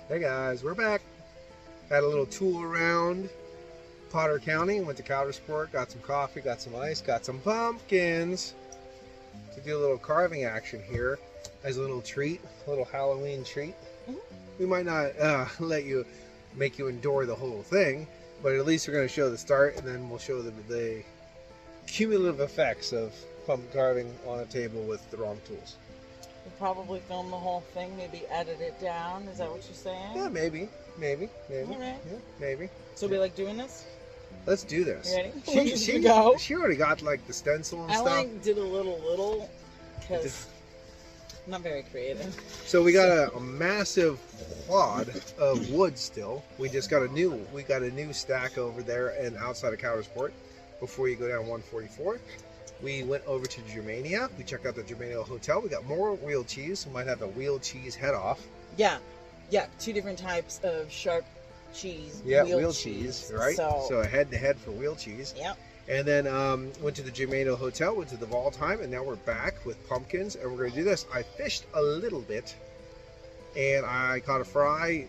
Hey guys, we're back. Had a little tool around Potter County, went to Coudersport, got some coffee, got some ice, got some pumpkins to do a little carving action here as a little treat, a little Halloween treat. We might not make you endure the whole thing, but at least we're going to show the start, and then we'll show the cumulative effects of pumpkin carving on a table with the wrong tools. We'll probably film the whole thing, maybe edit it down. Is that what you're saying? Yeah, maybe. Right. Yeah, maybe. So we like doing this? Let's do this. You ready? She already got like the stencil and stuff. I did a little because I'm not very creative. So we got a massive wad of wood still. We got a new stack over there and outside of Coudersport before you go down 144. We went over to Germania. We checked out the Germania Hotel. We got more wheel cheese. We might have a wheel cheese head off. Yeah, 2 different types of sharp cheese. Yeah, wheel cheese, right? So a head-to-head for wheel cheese. Yep. And then went to the Germania Hotel, went to the Vault Time, and now we're back with pumpkins, and we're going to do this. I fished a little bit, and I caught a fry.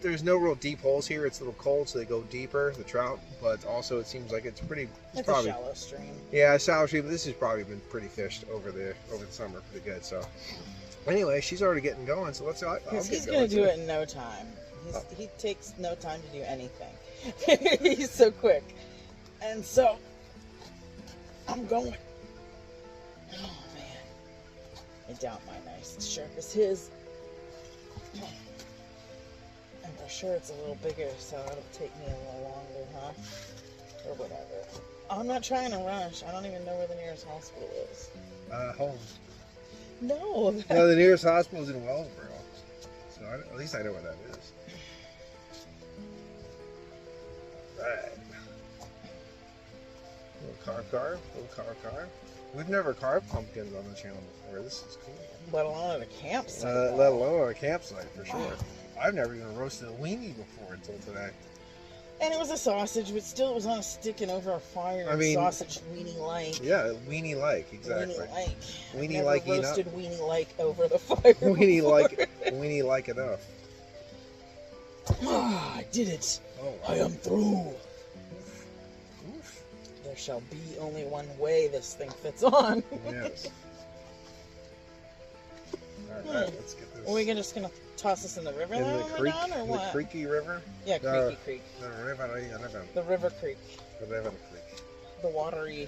There's no real deep holes here. It's a little cold, so they go deeper, the trout, but also it seems like it's probably a shallow stream. Yeah, a shallow stream. This has probably been pretty fished over the summer, pretty good. So anyway, she's already getting going, so He's going to do it in no time. He takes no time to do anything. He's so quick. And so, I'm going. Oh, man. I doubt my knife's as sharp as his. And for sure it's a little bigger, so it'll take me a little longer, huh? Or whatever. I'm not trying to rush. I don't even know where the nearest hospital is. Home. No. No, the nearest hospital is in Wellsboro. So at least I know where that is. Right. Little carve. We've never carved pumpkins on the channel before. This is cool. Let alone at a campsite. Let alone at a campsite, for sure. I've never even roasted a weenie before until today. And it was a sausage, but still it was on a stick and over a fire. I mean, sausage weenie-like. Yeah, weenie-like, exactly. Weenie-like. Weenie-like enough. Roasted weenie-like over the fire. Weenie-like enough. Ah, I did it. Oh, wow. I am through. There shall be only one way this thing fits on. Yes. Alright, let's get this. Are we just going to toss this in the river then when we're done, or what? The creaky river? Yeah, creaky creek. The river creek. The river creek. The river creek. The watery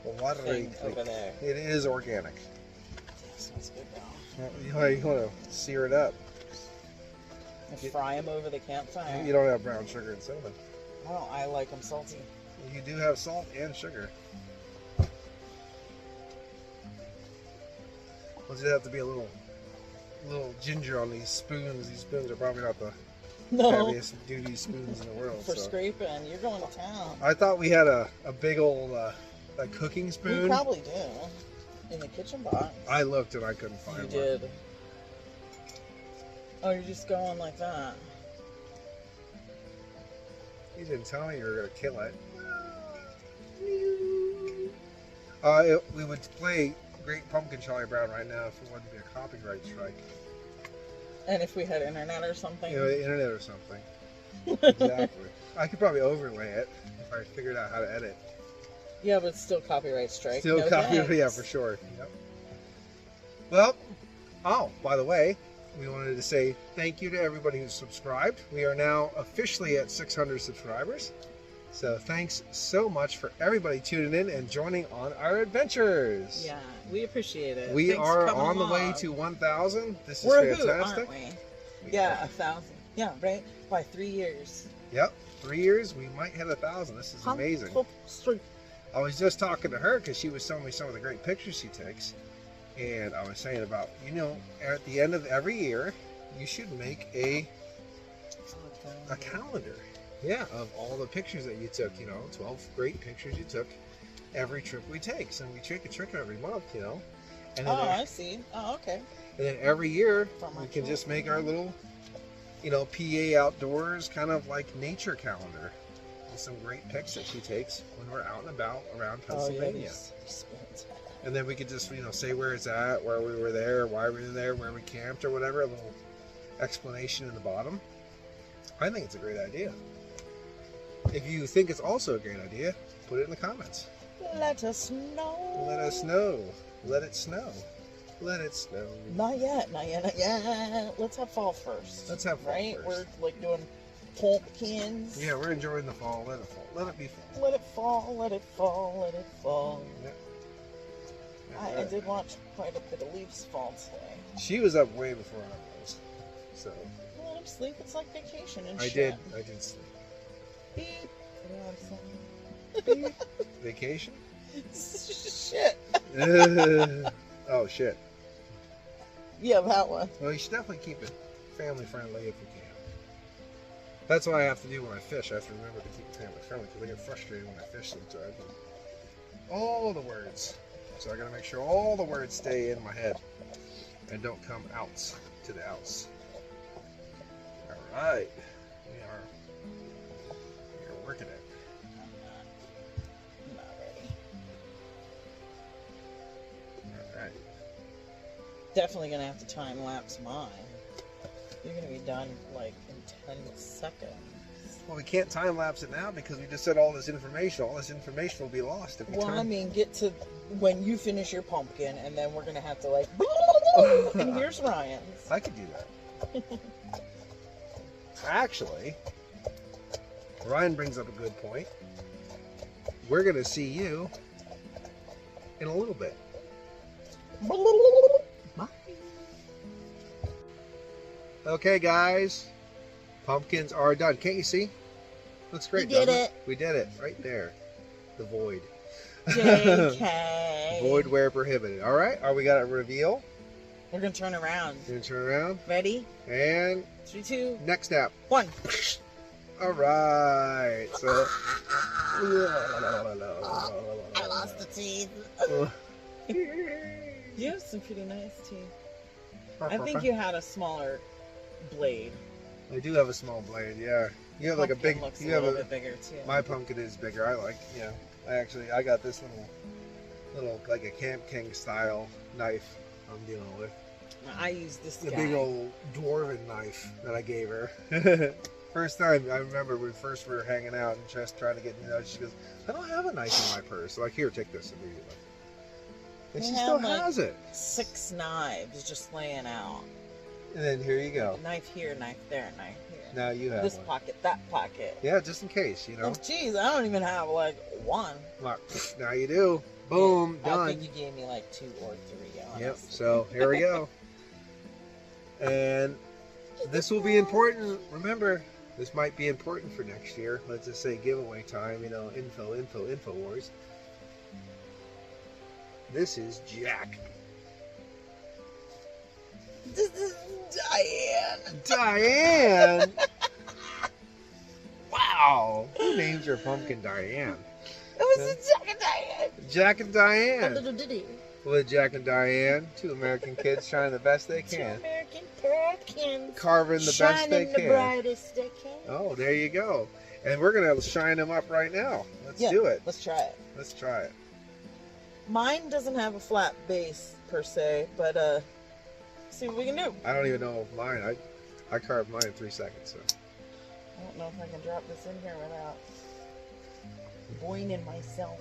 thing over there. It is organic. Yeah, sounds good though. Well, you want to sear it up. Fry them over the campfire. You don't have brown sugar and cinnamon. Oh, I like them salty. You do have salt and sugar. Well, just have to be a little ginger on these spoons. These spoons are probably not the heaviest duty spoons in the world. For scraping, you're going to town. I thought we had a big old a cooking spoon. We probably do. In the kitchen box. I looked and I couldn't find one. You did. Oh, you're just going like that. You didn't tell me you were going to kill it. We would play Great Pumpkin Charlie Brown right now if it wouldn't be a copyright strike. And if we had internet or something? Internet or something. Exactly. I could probably overlay it if I figured out how to edit. Yeah, but it's still copyright strike. Still copyright, yeah, for sure. Yep. Well, by the way, we wanted to say thank you to everybody who's subscribed. We are now officially at 600 subscribers. So thanks so much for everybody tuning in and joining on our adventures. Yeah, we appreciate it. We are on the way to 1,000. This is fantastic. Aren't we? Yeah, 1,000. Yeah, right? By 3 years. Yep, 3 years, we might hit 1,000. This is amazing. I was just talking to her because she was showing me some of the great pictures she takes. And I was saying about, at the end of every year, you should make a calendar. Yeah, of all the pictures that you took, 12 great pictures you took every trip we take. So we take a trip every month, And then I see. Oh, okay. And then every year, we can just make our little, PA outdoors kind of like nature calendar. With some great pics that she takes when we're out and about around Pennsylvania. And then we could just, say where it's at, where we were there, why we were there, where we camped or whatever. A explanation in the bottom. I think it's a great idea. If you think it's also a great idea, put it in the comments. Let us know. Let us know. Let it snow. Let it snow. Not yet, not yet, not yet. Let's have fall first. Let's have fall right? first. We're like doing pumpkins. Yeah, we're enjoying the fall. Let it fall. Let it be fall. Let it fall, let it fall, let it fall. Yeah. I did watch quite a bit of leaves fall today. She was up way before I was. So. Let him sleep. It's like vacation and I shit. did sleep. Beep. Beep. Vacation? Shit. Oh, shit. Yeah, that one. Well, you should definitely keep it family friendly if you can. That's what I have to do when I fish. I have to remember to keep it family friendly because I get frustrated when I fish sometimes. All the words. So I gotta make sure all the words stay in my head and don't come out to the outs. Alright. We are working it. I'm not ready. Alright. Definitely gonna have to time lapse mine. You're gonna be done like in 10 seconds. Well, we can't time lapse it now because we just said all this information. All this information will be lost if we Well, time. I mean, get to when you finish your pumpkin, and then we're gonna have to like. And here's Ryan's. I could do that. Actually, Ryan brings up a good point. We're gonna see you in a little bit. Bye. Okay, guys, pumpkins are done. Can't you see? Looks great. We did doesn't it. We did it right there. The void. JK. Void where prohibited. All right. Are we got a reveal? We're gonna turn around. Gonna turn around Ready? and 3, 2, next step. 1. All right. So. I lost the teeth. You have some pretty nice teeth. I think you had a smaller blade. I do have a small blade. Yeah. You have like a Pumpkin big. looks You a have little a. bit bigger too. My pumpkin is bigger. I like. Yeah. I got this little like a Camp King style knife I'm dealing with. I use this The guy. big old dwarven knife that I gave her. First time I remember we first were hanging out and just trying to get she goes, I don't have a knife in my purse. So like, here, take this immediately. And she I still have, like, has it. 6 knives just laying out. And then here you go. Knife here, knife there, knife here. Now you have This one. pocket, that pocket. Yeah, just in case, you know. Oh, jeez, I don't even have like one. Now you do. Boom, I done. think you gave me like 2 or 3. Honestly. Yep. So here we go. And this will be important. Remember, this might be important for next year. Let's just say giveaway time. You know, info wars. This is Jack. This is Diane. Diane. Wow. Who names your pumpkin Diane? It was Jack and Diane. Jack and A Diane. little ditty. With Jack and Diane, 2 American kids trying the best they 2 can. American pumpkins. Carving the best they Shining can. the brightest they can. Oh, there you go. And we're going to shine them up right now. Let's do it. Let's try it. Let's try it. Mine doesn't have a flat base per se, but see what we can do. I don't even know if mine, I carved mine in 3 seconds. So. I don't know if I can drop this in here without boining myself.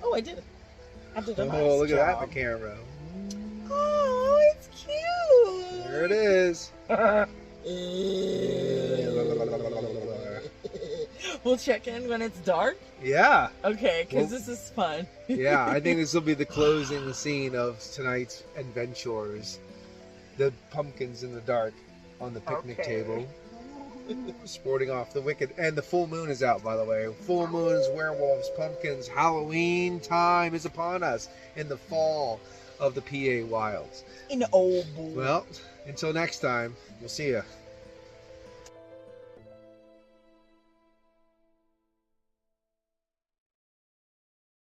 Oh, I did it. I did a nice Oh, look at that job. in the camera. Oh, it's cute. There it is. We'll check in when it's dark. Yeah. Okay, because Well- this is fun. Yeah, I think this will be the closing scene of tonight's adventures. The pumpkins in the dark on the picnic Okay. table. Sporting off the wicked. And the full moon is out, by the way. Full moons, werewolves, pumpkins. Halloween time is upon us in the fall of the PA wilds. In the old boy. Well, until next time, we'll see ya.